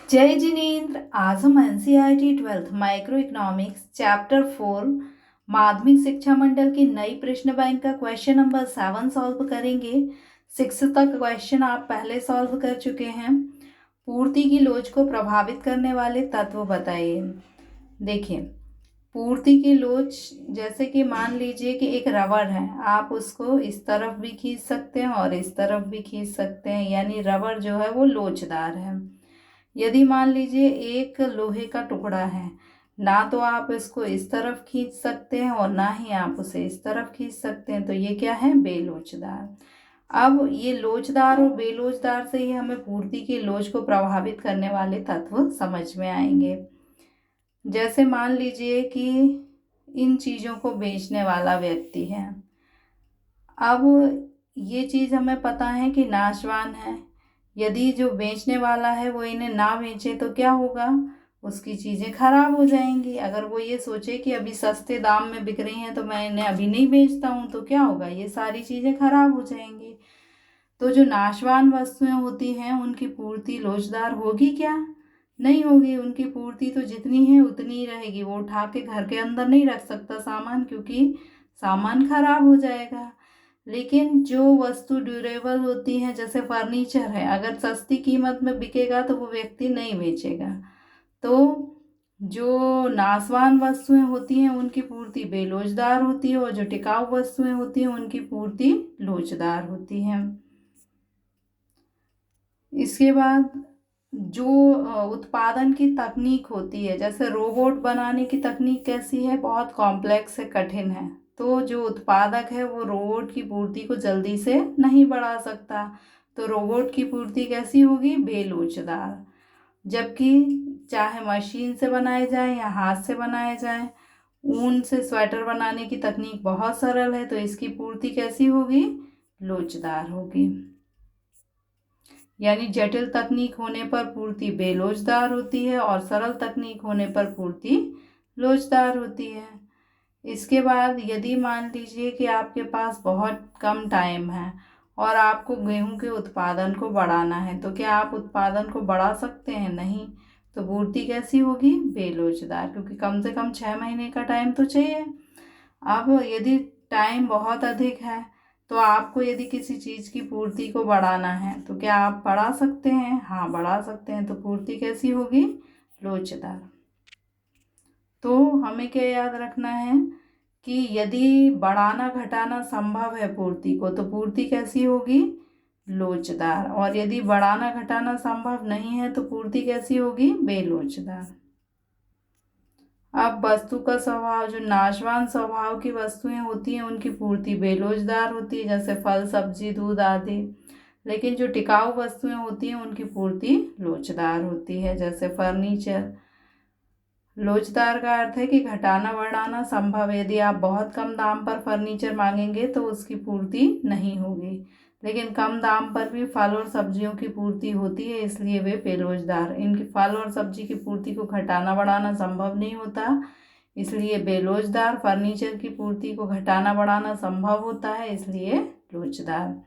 जय जिनेन्द्र। आज हम NCERT 12th micro economics chapter 4 माध्यमिक शिक्षा मंडल की नई प्रश्न बैंक का क्वेश्चन नंबर 7 सॉल्व करेंगे। 6 तक क्वेश्चन आप पहले सॉल्व कर चुके हैं। पूर्ति की लोच को प्रभावित करने वाले तत्व बताइए। देखिए, पूर्ति की लोच जैसे कि मान लीजिए कि एक रबर है, आप उसको इस तरफ भी खींच सकते हैं और इस तरफ भी खींच सकते हैं, यानी रबर जो है वो लोचदार है। यदि मान लीजिए एक लोहे का टुकड़ा है, ना तो आप इसको इस तरफ खींच सकते हैं और ना ही आप उसे इस तरफ खींच सकते हैं, तो ये क्या है? बेलोचदार। अब ये लोचदार और बेलोचदार से ही हमें पूर्ति की लोच को प्रभावित करने वाले तत्व समझ में आएंगे। जैसे मान लीजिए कि इन चीज़ों को बेचने वाला व्यक्ति है। अब ये चीज़ हमें पता है कि नाशवान है। यदि जो बेचने वाला है वो इन्हें ना बेचे तो क्या होगा? उसकी चीज़ें खराब हो जाएंगी। अगर वो ये सोचे कि अभी सस्ते दाम में बिक रही हैं तो मैं इन्हें अभी नहीं बेचता हूँ, तो क्या होगा? ये सारी चीज़ें खराब हो जाएंगी। तो जो नाशवान वस्तुएं होती हैं उनकी पूर्ति लोचदार होगी क्या? नहीं होगी। उनकी पूर्ति तो जितनी है उतनी ही रहेगी। वो उठा के घर के अंदर नहीं रख सकता सामान, क्योंकि सामान खराब हो जाएगा। लेकिन जो वस्तु ड्यूरेबल होती हैं, जैसे फर्नीचर है, अगर सस्ती कीमत में बिकेगा तो वो व्यक्ति नहीं बेचेगा। तो जो नाशवान वस्तुएं होती हैं उनकी पूर्ति बेलोचदार होती है और जो टिकाऊ वस्तुएं होती हैं उनकी पूर्ति लोचदार होती हैं। इसके बाद जो उत्पादन की तकनीक होती है, जैसे रोबोट बनाने की तकनीक कैसी है? बहुत कॉम्प्लेक्स है, कठिन है। तो जो उत्पादक है वो रोबोट की पूर्ति को जल्दी से नहीं बढ़ा सकता, तो रोबोट की पूर्ति कैसी होगी? बेलोचदार। जबकि चाहे मशीन से बनाए जाए या हाथ से बनाए जाए, ऊन से स्वेटर बनाने की तकनीक बहुत सरल है, तो इसकी पूर्ति कैसी होगी? लोचदार होगी। यानी जटिल तकनीक होने पर पूर्ति बेलोचदार होती है और सरल तकनीक होने पर पूर्ति लोचदार होती है। इसके बाद यदि मान लीजिए कि आपके पास बहुत कम टाइम है और आपको गेहूं के उत्पादन को बढ़ाना है, तो क्या आप उत्पादन को बढ़ा सकते हैं? नहीं। तो पूर्ति कैसी होगी? बेलोचदार, क्योंकि कम से कम 6 महीने का टाइम तो चाहिए। अब यदि टाइम बहुत अधिक है तो आपको यदि किसी चीज़ की पूर्ति को बढ़ाना है तो क्या आप बढ़ा सकते हैं? हाँ, बढ़ा सकते हैं। तो पूर्ति कैसी होगी? लोचदार। तो हमें क्या याद रखना है कि यदि बढ़ाना घटाना संभव है पूर्ति को, तो पूर्ति कैसी होगी? लोचदार। और यदि बढ़ाना घटाना संभव नहीं है तो पूर्ति कैसी होगी? बेलोचदार। अब वस्तु का स्वभाव, जो नाशवान स्वभाव की वस्तुएं होती हैं उनकी पूर्ति बेलोचदार होती है, जैसे फल, सब्जी, दूध आदि। लेकिन जो टिकाऊ वस्तुएं होती हैं उनकी पूर्ति लोचदार होती है, जैसे फर्नीचर। लोचदार का अर्थ है कि घटाना बढ़ाना संभव है। यदि आप बहुत कम दाम पर फर्नीचर मांगेंगे तो उसकी पूर्ति नहीं होगी, लेकिन कम दाम पर भी फल और सब्जियों की पूर्ति होती है, इसलिए वे बेरोजगार। इनकी फल और सब्जी की पूर्ति को घटाना बढ़ाना संभव नहीं होता, इसलिए बेरोजगार। फर्नीचर की पूर्ति को घटाना बढ़ाना संभव होता है, इसलिए लोचदार।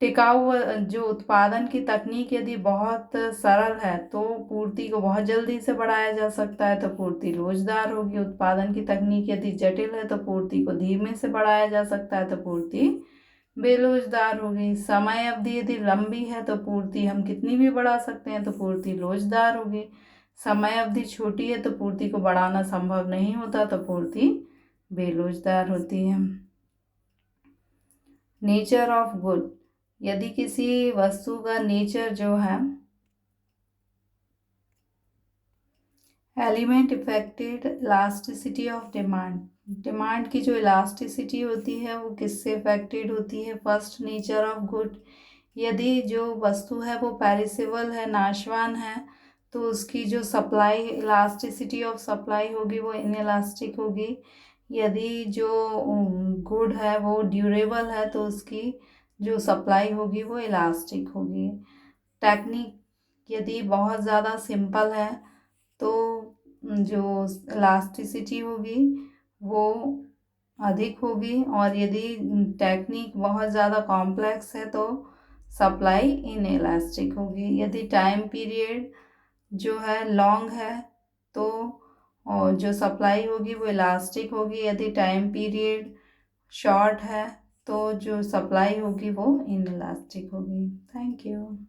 टिकाऊ, जो उत्पादन की तकनीक यदि बहुत सरल है तो पूर्ति को बहुत जल्दी से बढ़ाया जा सकता है, तो पूर्ति लोचदार होगी। उत्पादन की तकनीक यदि जटिल है तो पूर्ति को धीमे से बढ़ाया जा सकता है, तो पूर्ति बेलोचदार होगी। समय अवधि यदि लंबी है तो पूर्ति हम कितनी भी बढ़ा सकते हैं, तो पूर्ति लोचदार होगी। समय अवधि छोटी है तो पूर्ति को बढ़ाना संभव नहीं होता, तो पूर्ति बेलोचदार होती है। नेचर ऑफ गुड, यदि किसी वस्तु का नेचर जो है, element affected elasticity of demand, demand की जो इलास्टिसिटी होती है वो किससे इफेक्टेड होती है? फर्स्ट, नेचर ऑफ गुड, यदि जो वस्तु है वो पेरिसेबल है, नाशवान है, तो उसकी जो सप्लाई, इलास्टिसिटी ऑफ सप्लाई होगी वो इनइलास्टिक होगी। यदि जो गुड है वो ड्यूरेबल है तो उसकी जो सप्लाई होगी वो इलास्टिक होगी। टेक्निक यदि बहुत ज़्यादा सिंपल है तो जो इलास्टिसिटी होगी वो अधिक होगी, और यदि टेक्निक बहुत ज़्यादा कॉम्प्लेक्स है तो सप्लाई इन इलास्टिक होगी। यदि टाइम पीरियड जो है लॉन्ग है तो और जो सप्लाई होगी वो इलास्टिक होगी। यदि टाइम पीरियड शॉर्ट है तो जो सप्लाई होगी वो इन इलास्टिक होगी। Thank you.